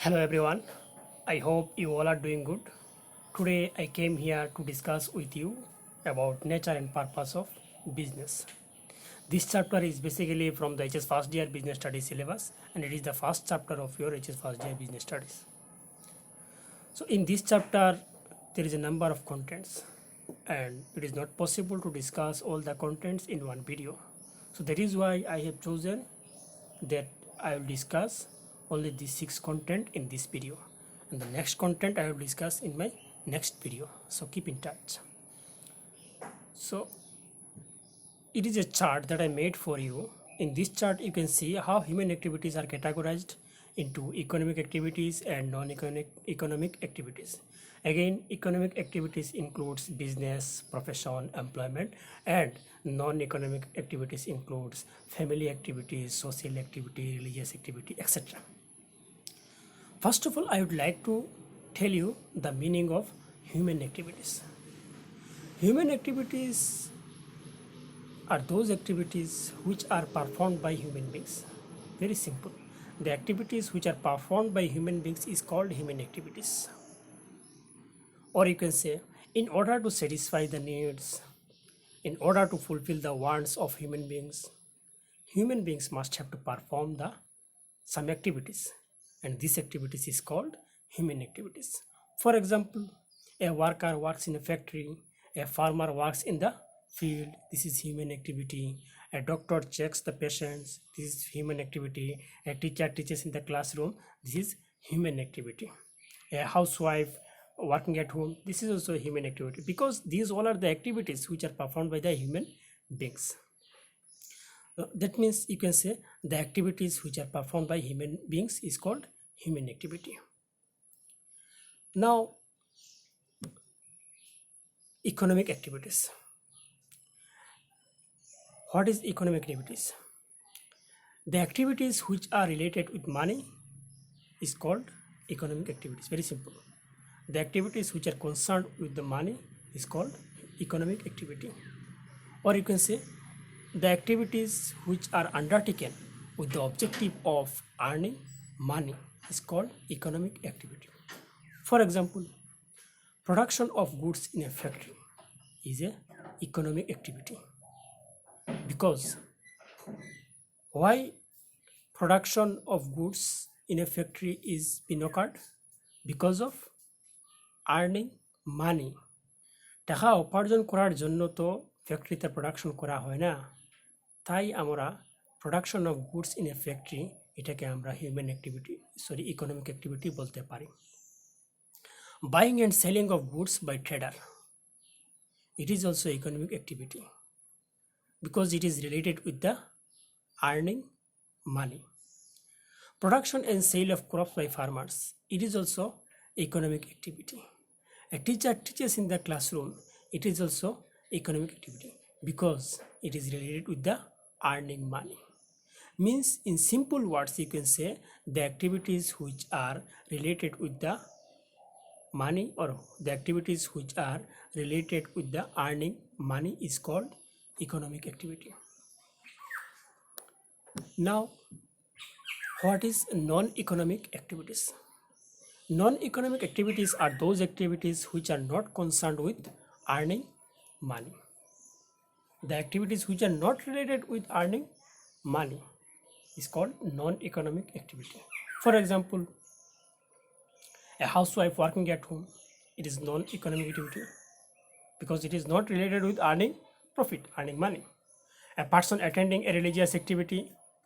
Hello everyone, I hope you all are doing good. Today I came here to discuss with you about nature and purpose of business. This chapter is basically from the HS first year business studies syllabus and it is the first chapter of your HS first year business studies. So in this chapter there is a number of contents and it is not possible to discuss all the contents in one video. So that is why I have chosen that I will discuss only these 6 content in this video and the next content I will discuss in my next video, so keep in touch. So it is a chart that I made for you. In this chart you can see how human activities are categorized into economic activities and non-economic activities. Again, economic activities includes business, profession, employment, and non-economic activities includes family activities, social activity, religious activity, etc. First of all, I would like to tell you the meaning of human activities. Human activities are those activities which are performed by human beings. Very simple. The activities which are performed by human beings is called human activities. Or you can say, in order to satisfy the needs, in order to fulfill the wants of human beings must have to perform some activities, and these activities is called human activities. For example, a worker works in a factory, a farmer works in the field, this is human activity. A doctor checks the patients, this is human activity. A teacher teaches in the classroom, this is human activity. A housewife working at home, this is also a human activity, because these all are the activities which are performed by the human beings. That means you can say the activities which are performed by human beings is called human activity. Now, economic activities. What is economic activities? The activities which are related with money is called economic activities. Very simple. The activities which are concerned with the money is called economic activity. Or you can say the activities which are undertaken with the objective of earning money is called economic activity. For example, production of goods in a factory is a economic activity. Because why production of goods in a factory is being occurred? Because of earning money. টাকা উপার্জন করার জন্য তো ফ্যাক্টরিতে production করা হয় না, তাই আমরা production of goods in a factory এটাকে আমরা হিউম্যান অ্যাক্টিভিটি ইকোনমিক অ্যাক্টিভিটি বলতে পারি। Buying and selling of goods by trader, it is also economic activity because it is related with the earning money. Production and sale of crops by farmers, it is also economic activity. A teacher teaches in the classroom, it is also economic activity because it is related with the earning money. Means in simple words you can say the activities which are related with the money or the activities which are related with the earning money is called economic activity. Now, what is non-economic activities? Non-economic activities are those activities which are not concerned with earning money. The activities which are not related with earning money is called non-economic activity. For example, a housewife working at home, it is non-economic activity because it is not related with earning profit, earning money. A person attending a religious activity,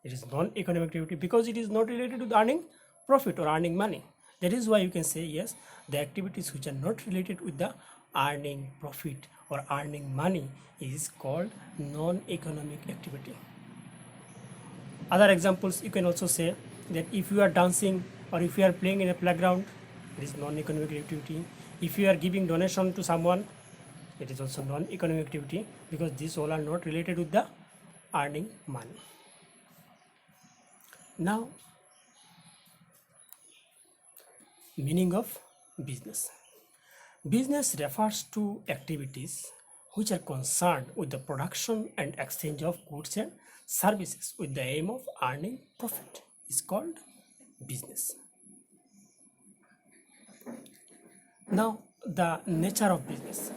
it is non-economic activity because it is not related with earning profit or earning money. That is why you can say yes, the activities which are not related with the earning profit or earning money is called non-economic activity. Other examples you can also say that if you are dancing or if you are playing in a playground, it is non-economic activity. If you are giving donation to someone, it is also non-economic activity because these all are not related with the earning money. Now, meaning of business. Business refers to activities which are concerned with the production and exchange of goods and services with the aim of earning profit is called business. Now, the nature of business.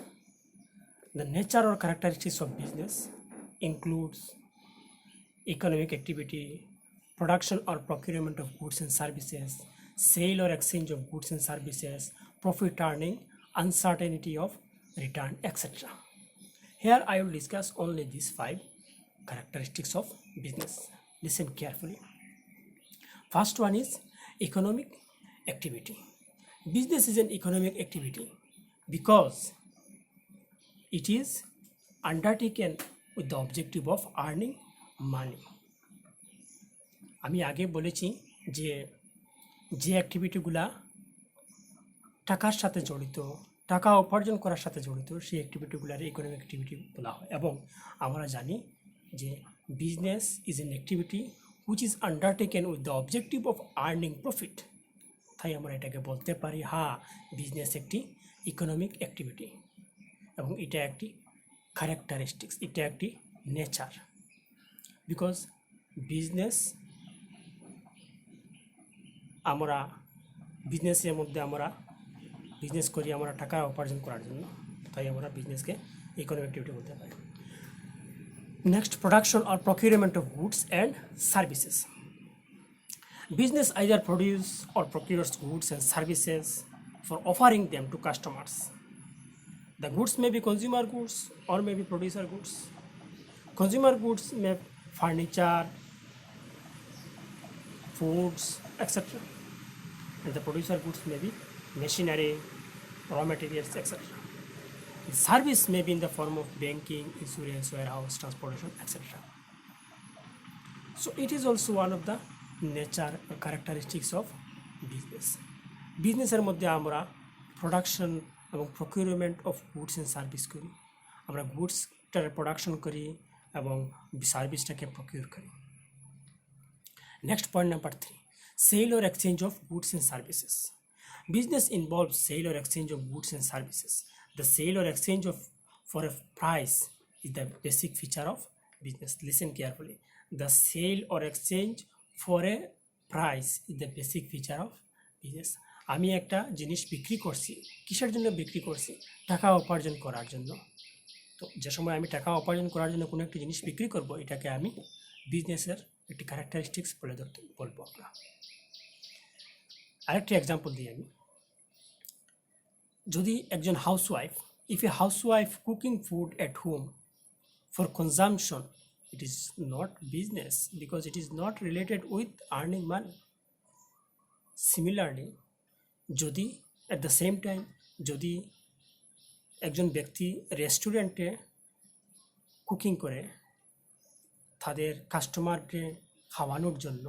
The nature or characteristics of business includes economic activity, production or procurement of goods and services, sale or exchange of goods and services, profit earning, uncertainty of return, etc. Here I will discuss only these 5 characteristics of business. Listen carefully. First one is economic activity. Business is an economic activity because it is undertaken with the objective of earning money. আমি আগে বলেছি যে যে অ্যাক্টিভিটিগুলা টাকার সাথে জড়িত, টাকা উপার্জন করার সাথে জড়িত, সেই অ্যাক্টিভিটিগুলার ইকোনমিক অ্যাক্টিভিটি বলা হয়। এবং আমরা জানি যে business is an activity which is undertaken with the objective of earning profit. তাই আমরা এটাকে বলতে পারি হ্যাঁ, বিজনেস একটি ইকোনমিক অ্যাক্টিভিটি এবং এটা একটি ক্যারেক্টারিস্টিক্স, এটা একটি নেচার। বিকজ বিজনেস, আমরা বিজনেসের মধ্যে আমরা বিজনেস করি আমরা টাকা উপার্জন করার জন্য, তাই আমরা বিজনেসকে ইকোনমিক অ্যাক্টিভিটি বলতে পারি। Next, production or procurement of goods and services. Business either produce or procures goods and services for offering them to customers. The goods may be consumer goods or may be producer goods. Consumer goods may be furniture, foods, etc. And the producer goods may be machinery, raw materials, etc. The service may be in the form of banking, insurance, warehouse, transportation, etc. So it is also one of the nature or characteristics of business. বিজনেসের মধ্যে আমরা production এবং procurement of goods and service করি। আমরা গুডসটার production করি এবং সার্ভিসটাকে প্রকিউর করি। Next point number 3, sale or exchange of goods and services. Business involves sale or exchange of goods and services. The sale or exchange of for a price is the basic feature of business. Listen carefully. The sale or exchange for a price is the basic feature of business. আমি একটা জিনিস বিক্রি করছি, কিসের জন্য বিক্রি করছি? টাকা উপার্জন করার জন্য। তো যে সময় আমি টাকা উপার্জন করার জন্য কোনো একটি জিনিস বিক্রি করব, এটাকে আমি বিজনেসের একটি ক্যারেক্টারিস্টিক্স বলবো আমরা। আরেকটি এক্সাম্পল দিই আমি। যদি একজন housewife, if A housewife cooking food at home for consumption, it is not business because it is not related with earning money. Similarly, যদি at the same time যদি একজন ব্যক্তি রেস্টুরেন্টে কুকিং করে তাদের কাস্টমারকে খাওয়ানোর জন্য,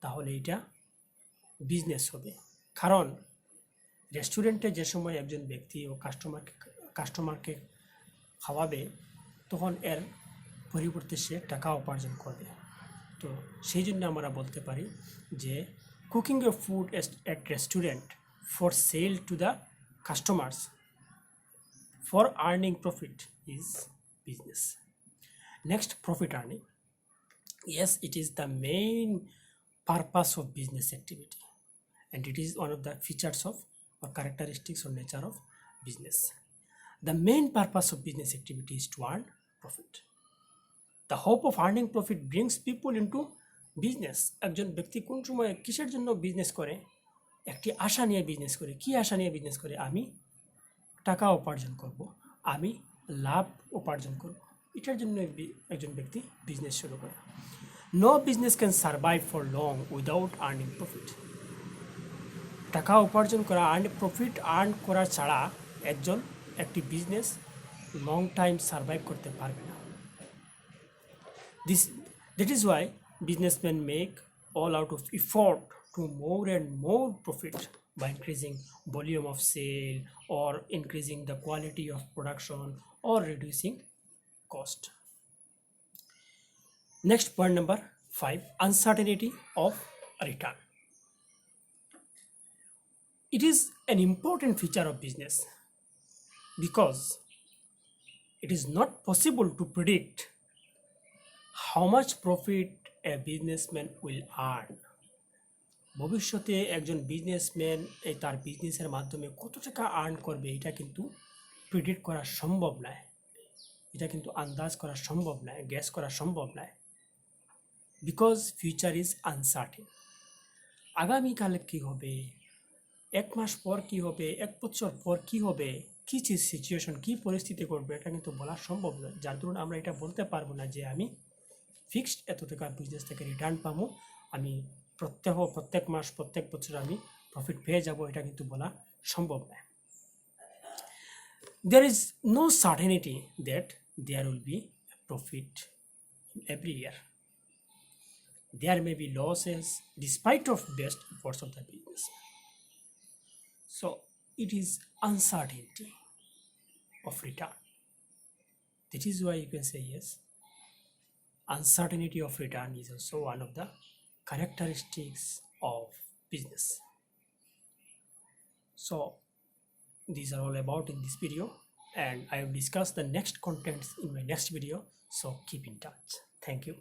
তাহলে এটা বিজনেস হবে। কারণ রেস্টুরেন্টে যে সময় একজন ব্যক্তি ও কাস্টমারকে খাওয়াবে, তখন এর পরিবর্তে সে টাকা উপার্জন করবে। তো সেই জন্য আমরা বলতে পারি যে cooking A food at restaurant for sale to the customers for earning profit is business. Next, profit earning. Yes, it is the main purpose of business activity and it is one of the features of or characteristics or nature of business. The main purpose of business activity is to earn profit. The hope of earning profit brings people into business. একজন ব্যক্তি কোন সময় কিসের জন্য business করে? একটি আশা নিয়ে business করে। কি আশা নিয়ে বিজনেস করে? আমি টাকা উপার্জন করব, আমি লাভ উপার্জন করব, এটার জন্য একজন ব্যক্তি বিজনেস শুরু করে। No business can survive for long without earning profit. টাকা উপার্জন করা, প্রফিট আর্ন করা ছাড়া একটি বিজনেস লং টাইম সার্ভাইভ করতে পারবে না। That is why businessmen make all out of effort to more and more profit by increasing volume of sale or increasing the quality of production or reducing cost. Next, point number 5, uncertainty of return. It is an important feature of business because it is not possible to predict how much profit a businessman will earn. ভবিষ্যতে একজন businessman তার বিজনেসের মাধ্যমে কত টাকা earn করবে এটা কিন্তু প্রিডিক্ট করা সম্ভব নয়, এটা কিন্তু আন্দাজ করা সম্ভব নয়, গেস করা সম্ভব নয়, বিকজ ফিউচার ইজ আনসার্টেন। আগামীকাল কী হবে, এক মাস পর কী হবে, এক বছর পর কী হবে, কী সিচুয়েশন, কী পরিস্থিতি ঘটবে এটা কিন্তু বলা সম্ভব নয়। যার দরুন আমরা এটা বলতে পারবো না যে আমি ফিক্সড এত টাকা বিজনেস থেকে রিটার্ন পাবো, আমি প্রত্যেক মাস প্রত্যেক বছর আমি প্রফিট পেয়ে যাব, এটা কিন্তু বলা সম্ভব নয়। There is no certainty that there will be a profit every year. There may be losses despite of best efforts of the business. So it is uncertainty of return. That is why you can say yes, uncertainty of return is also one of the characteristics of business. So these are all about in this video, and I will discuss the next contents in my next video. So keep in touch. Thank you.